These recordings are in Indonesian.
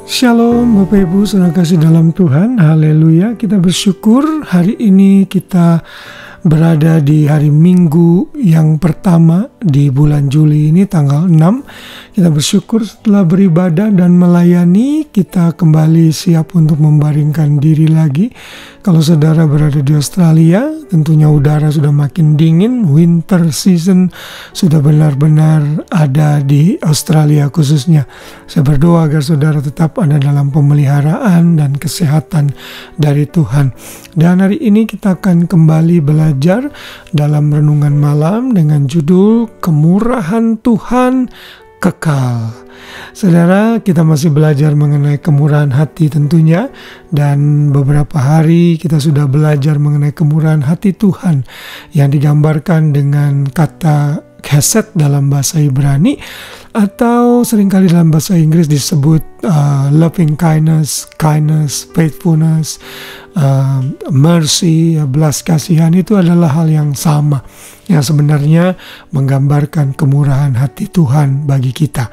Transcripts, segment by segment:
Shalom Bapak Ibu, saudara kasih dalam Tuhan, haleluya. Kita bersyukur hari ini kita berada di hari Minggu yang pertama di bulan Juli ini, tanggal 6. Kita bersyukur setelah beribadah dan melayani, kita kembali siap untuk membaringkan diri lagi. Kalau saudara berada di Australia, tentunya udara sudah makin dingin, winter season sudah benar-benar ada di Australia khususnya. Saya berdoa agar saudara tetap ada dalam pemeliharaan dan kesehatan dari Tuhan. Dan hari ini kita akan kembali belajar dalam renungan malam dengan judul Kemurahan Tuhan Kekal. Saudara, kita masih belajar mengenai kemurahan hati tentunya, dan beberapa hari kita sudah belajar mengenai kemurahan hati Tuhan yang digambarkan dengan kata chesed dalam bahasa Ibrani, atau seringkali dalam bahasa Inggris disebut loving kindness, faithfulness, mercy, belas kasihan. Itu adalah hal yang sama yang sebenarnya menggambarkan kemurahan hati Tuhan bagi kita.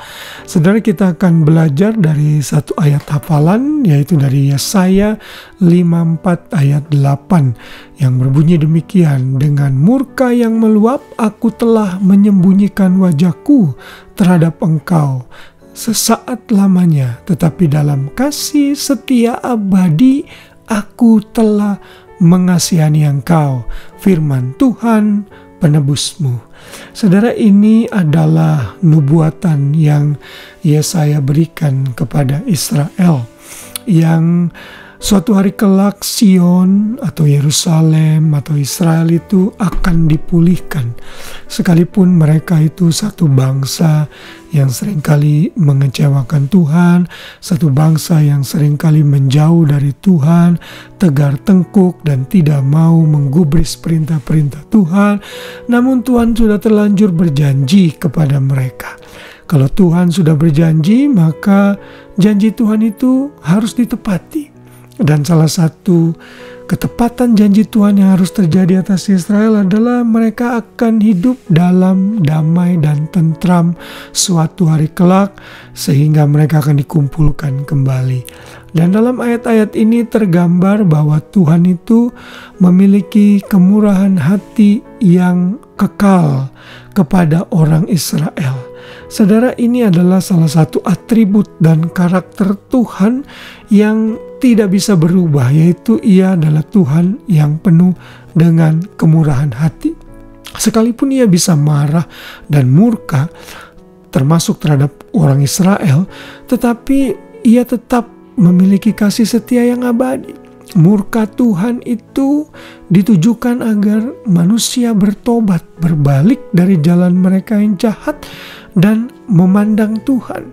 Saudara, kita akan belajar dari satu ayat hafalan, yaitu dari Yesaya 54 ayat 8 yang berbunyi demikian: dengan murka yang meluap aku telah menyembunyikan wajahku terhadap engkau sesaat lamanya, tetapi dalam kasih setia abadi aku telah mengasihani engkau, firman Tuhan penebusmu. Saudara, ini adalah nubuatan yang Yesaya berikan kepada Israel, yang suatu hari kelak Sion atau Yerusalem atau Israel itu akan dipulihkan. Sekalipun mereka itu satu bangsa yang seringkali mengecewakan Tuhan, satu bangsa yang seringkali menjauh dari Tuhan, tegar tengkuk dan tidak mau menggubris perintah-perintah Tuhan, namun Tuhan sudah terlanjur berjanji kepada mereka. Kalau Tuhan sudah berjanji, maka janji Tuhan itu harus ditepati. Dan salah satu ketepatan janji Tuhan yang harus terjadi atas Israel adalah mereka akan hidup dalam damai dan tentram suatu hari kelak, sehingga mereka akan dikumpulkan kembali. Dan dalam ayat-ayat ini tergambar bahwa Tuhan itu memiliki kemurahan hati yang kekal kepada orang Israel. Saudara, ini adalah salah satu atribut dan karakter Tuhan yang tidak bisa berubah, yaitu Ia adalah Tuhan yang penuh dengan kemurahan hati. Sekalipun Ia bisa marah dan murka, termasuk terhadap orang Israel, tetapi Ia tetap memiliki kasih setia yang abadi. Murka Tuhan itu ditujukan agar manusia bertobat, berbalik dari jalan mereka yang jahat, dan memandang Tuhan.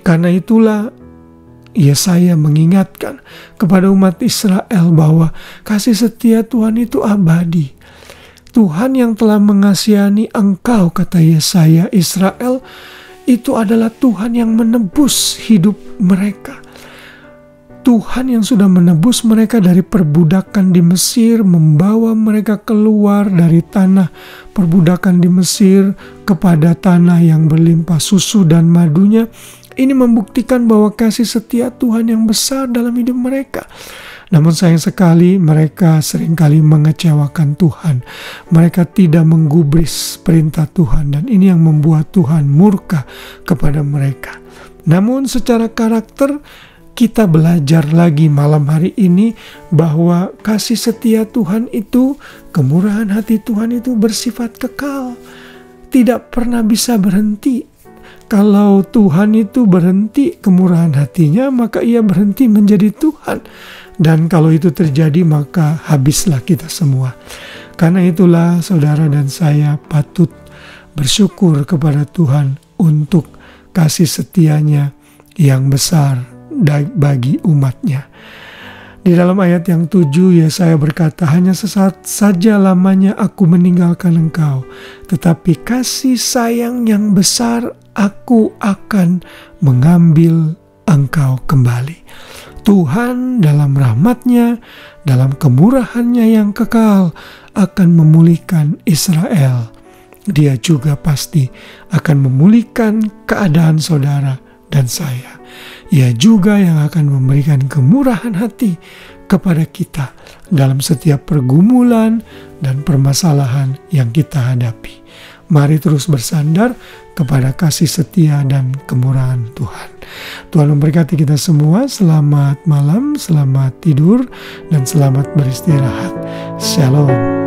Karena itulah Yesaya mengingatkan kepada umat Israel bahwa kasih setia Tuhan itu abadi. Tuhan yang telah mengasihani engkau, kata Yesaya, Israel itu adalah Tuhan yang menebus hidup mereka. Tuhan yang sudah menebus mereka dari perbudakan di Mesir, membawa mereka keluar dari tanah perbudakan di Mesir kepada tanah yang berlimpah susu dan madunya. Ini membuktikan bahwa kasih setia Tuhan yang besar dalam hidup mereka. Namun sayang sekali mereka seringkali mengecewakan Tuhan. Mereka tidak menggubris perintah Tuhan, dan ini yang membuat Tuhan murka kepada mereka. Namun secara karakter, kita belajar lagi malam hari ini bahwa kasih setia Tuhan itu, kemurahan hati Tuhan itu bersifat kekal, tidak pernah bisa berhenti. Kalau Tuhan itu berhenti kemurahan hatinya, maka Ia berhenti menjadi Tuhan. Dan kalau itu terjadi, maka habislah kita semua. Karena itulah saudara dan saya patut bersyukur kepada Tuhan untuk kasih setianya yang besar bagi umatnya. Di dalam ayat yang 7, Yesaya berkata, hanya sesaat saja lamanya aku meninggalkan engkau, tetapi kasih sayang yang besar aku akan mengambil engkau kembali. Tuhan dalam rahmat-Nya, dalam kemurahan-Nya yang kekal akan memulihkan Israel. Dia juga pasti akan memulihkan keadaan saudara dan saya. Ia juga yang akan memberikan kemurahan hati kepada kita dalam setiap pergumulan dan permasalahan yang kita hadapi. Mari terus bersandar kepada kasih setia dan kemurahan Tuhan. Tuhan memberkati kita semua. Selamat malam, selamat tidur, dan selamat beristirahat. Shalom.